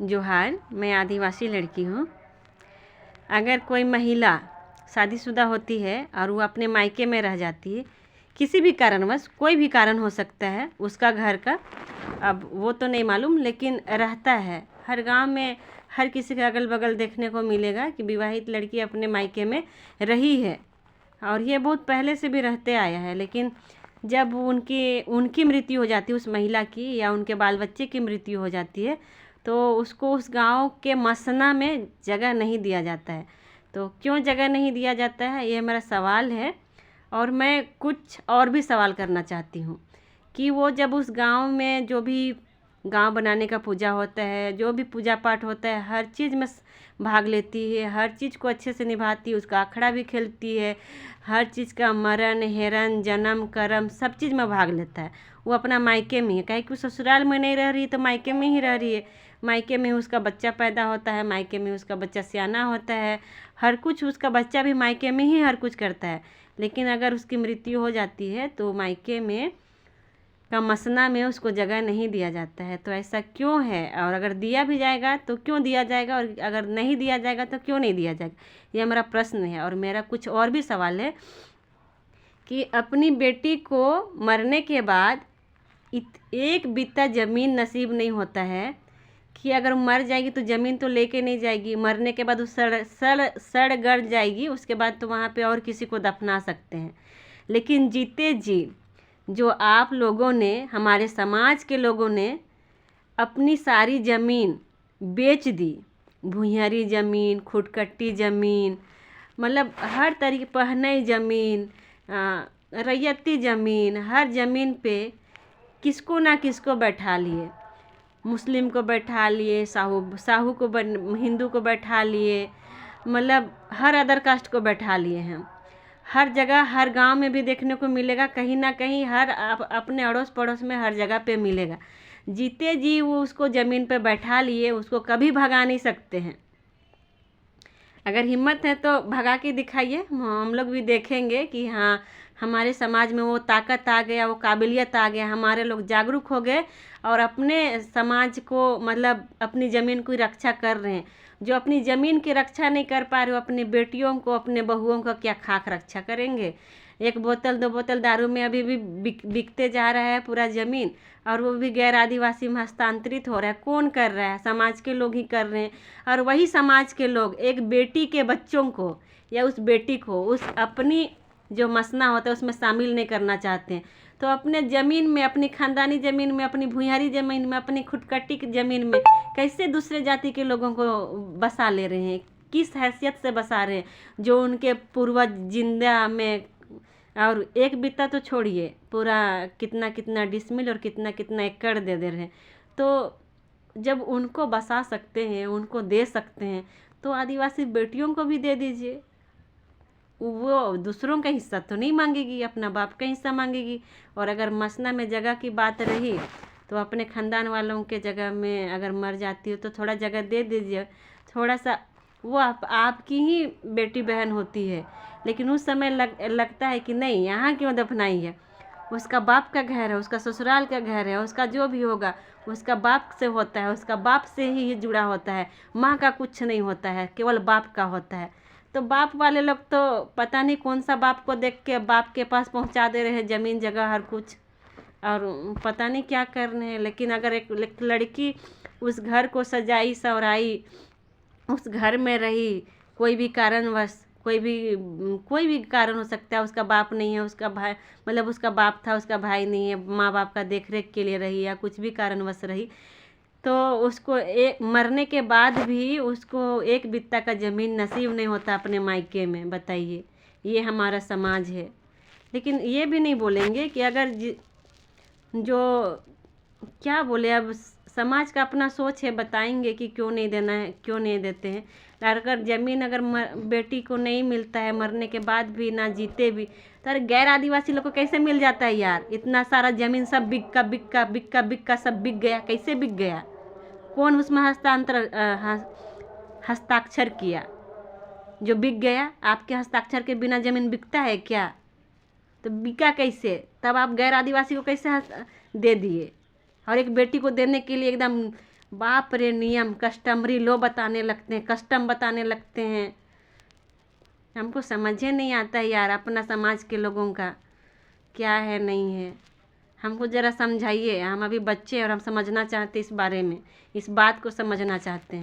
जोहार, मैं आदिवासी लड़की हूँ। अगर कोई महिला शादीशुदा होती है और वो अपने मायके में रह जाती है, किसी भी कारणवश, कोई भी कारण हो सकता है उसका घर का, अब वो तो नहीं मालूम, लेकिन रहता है हर गांव में, हर किसी के अगल बगल देखने को मिलेगा कि विवाहित लड़की अपने मायके में रही है, और ये बहुत पहले से भी रहते आया है। लेकिन जब उनकी मृत्यु हो जाती है, उस महिला की या उनके बाल बच्चे की मृत्यु हो जाती है, तो उसको उस गांव के मसना में जगह नहीं दिया जाता है। तो क्यों जगह नहीं दिया जाता है, ये मेरा सवाल है। और मैं कुछ और भी सवाल करना चाहती हूँ कि वो जब उस गांव में जो भी गांव बनाने का पूजा होता है, जो भी पूजा पाठ होता है, हर चीज़ में भाग लेती है, हर चीज़ को अच्छे से निभाती है, उसका अखड़ा भी खेलती है, हर चीज़ का मरण हेरन जन्म कर्म सब चीज़ में भाग लेता है। वो अपना मायके में है, कहीं कि ससुराल में नहीं रह रही तो मायके में ही रह रही है। मायके में उसका बच्चा पैदा होता है, मायके में उसका बच्चा सियाना होता है, हर कुछ उसका बच्चा भी मायके में ही हर कुछ करता है। लेकिन अगर उसकी मृत्यु हो जाती है तो मायके में का मसना में उसको जगह नहीं दिया जाता है। तो ऐसा क्यों है, और अगर दिया भी जाएगा तो क्यों दिया जाएगा, और अगर नहीं दिया जाएगा तो क्यों नहीं दिया जाएगा, यह मेरा प्रश्न है। और मेरा कुछ और भी सवाल है कि अपनी बेटी को मरने के बाद एक बित्ता ज़मीन नसीब नहीं होता है कि अगर मर जाएगी तो ज़मीन तो लेके नहीं जाएगी, मरने के बाद उस सड़ गड़ जाएगी, उसके बाद तो वहाँ पे और किसी को दफना सकते हैं। लेकिन जीते जी जो आप लोगों ने, हमारे समाज के लोगों ने अपनी सारी ज़मीन बेच दी, भुइयारी ज़मीन, खुटकट्टी ज़मीन, मतलब हर तरीके, पहनई ज़मीन, रैयती ज़मीन, हर ज़मीन पे किसको ना किसको बैठा लिए, मुस्लिम को बैठा लिए, साहू को, हिंदू को बैठा लिए, मतलब हर अदर कास्ट को बैठा लिए हैं। हर जगह, हर गांव में भी देखने को मिलेगा, कहीं ना कहीं हर अपने अड़ोस पड़ोस में हर जगह पे मिलेगा। जीते जी वो उसको ज़मीन पे बैठा लिए, उसको कभी भगा नहीं सकते हैं। अगर हिम्मत है तो भगा के दिखाइए, हम लोग भी देखेंगे कि हाँ, हमारे समाज में वो ताकत आ गया, वो काबिलियत आ गया, हमारे लोग जागरूक हो गए और अपने समाज को, मतलब अपनी ज़मीन की रक्षा कर रहे हैं। जो अपनी ज़मीन की रक्षा नहीं कर पा रहे, वो अपनी बेटियों को, अपने बहुओं का क्या खाक रक्षा करेंगे। एक बोतल 2 बोतल दारू में अभी भी बिकते जा रहा है पूरा ज़मीन, और वो भी गैर आदिवासी में हस्तांतरित हो रहा है। कौन कर रहा है, समाज के लोग ही कर रहे हैं। और वही समाज के लोग एक बेटी के बच्चों को या उस बेटी को उस अपनी जो मसना होता है उसमें शामिल नहीं करना चाहते हैं। तो अपने ज़मीन में, अपनी ख़ानदानी ज़मीन में, अपनी भुइयारी ज़मीन में, अपनी खुटकट्टी की ज़मीन में कैसे दूसरे जाति के लोगों को बसा ले रहे हैं, किस हैसियत से बसा रहे हैं, जो उनके पूर्वज जिंदा में, और एक बित्ता तो छोड़िए, पूरा कितना कितना डिसमिल और कितना कितना एकड़ दे रहे हैं। तो जब उनको बसा सकते हैं, उनको दे सकते हैं, तो आदिवासी बेटियों को भी दे दीजिए। वो दूसरों का हिस्सा तो नहीं मांगेगी, अपना बाप का हिस्सा मांगेगी। और अगर मसना में जगह की बात रही तो अपने ख़ानदान वालों के जगह में अगर मर जाती हो तो थोड़ा जगह दे दीजिए, थोड़ा सा। वो आपकी ही बेटी बहन होती है, लेकिन उस समय लगता है कि नहीं, यहाँ क्यों दफनाई है, उसका बाप का घर है, उसका ससुराल का घर है, उसका जो भी होगा उसका बाप से होता है, उसका बाप से ही जुड़ा होता है। माँ का कुछ नहीं होता है, केवल बाप का होता है। तो बाप वाले लोग तो पता नहीं कौन सा बाप को देख के बाप के पास पहुंचा दे रहे हैं ज़मीन जगह हर कुछ, और पता नहीं क्या कर रहे हैं। लेकिन अगर एक लड़की उस घर को सजाई संवराई, उस घर में रही, कोई भी कारणवश, कोई भी कारण हो सकता है, उसका बाप नहीं है, उसका भाई, मतलब उसका बाप था, उसका भाई नहीं है, माँ बाप का देख रेख के लिए रही या कुछ भी कारणवश रही, तो उसको मरने के बाद भी उसको एक बित्ता का ज़मीन नसीब नहीं होता अपने मायके में। बताइए, ये हमारा समाज है। लेकिन ये भी नहीं बोलेंगे कि अगर जो क्या बोले, अब समाज का अपना सोच है, बताएंगे कि क्यों नहीं देना है, क्यों नहीं देते हैं। अगर ज़मीन अगर बेटी को नहीं मिलता है मरने के बाद भी, ना जीते भी, तो गैर आदिवासी लोग को कैसे मिल जाता है यार। इतना सारा ज़मीन सब बिक्का बिक्का बिक्का बिक्का सब बिक गया, कैसे बिक गया, कौन उसमें हस्ताक्षर किया जो बिक गया। आपके हस्ताक्षर के बिना ज़मीन बिकता है क्या, तो बिका कैसे, तब आप गैर आदिवासी को कैसे दे दिए। और एक बेटी को देने के लिए एकदम बाप रे नियम कस्टमरी लो बताने लगते हैं, कस्टम बताने लगते हैं। हमको समझ ही नहीं आता यार अपना समाज के लोगों का क्या है नहीं है। हमको ज़रा समझाइए, हम अभी बच्चे और हम समझना चाहते इस बारे में, इस बात को समझना चाहते हैं।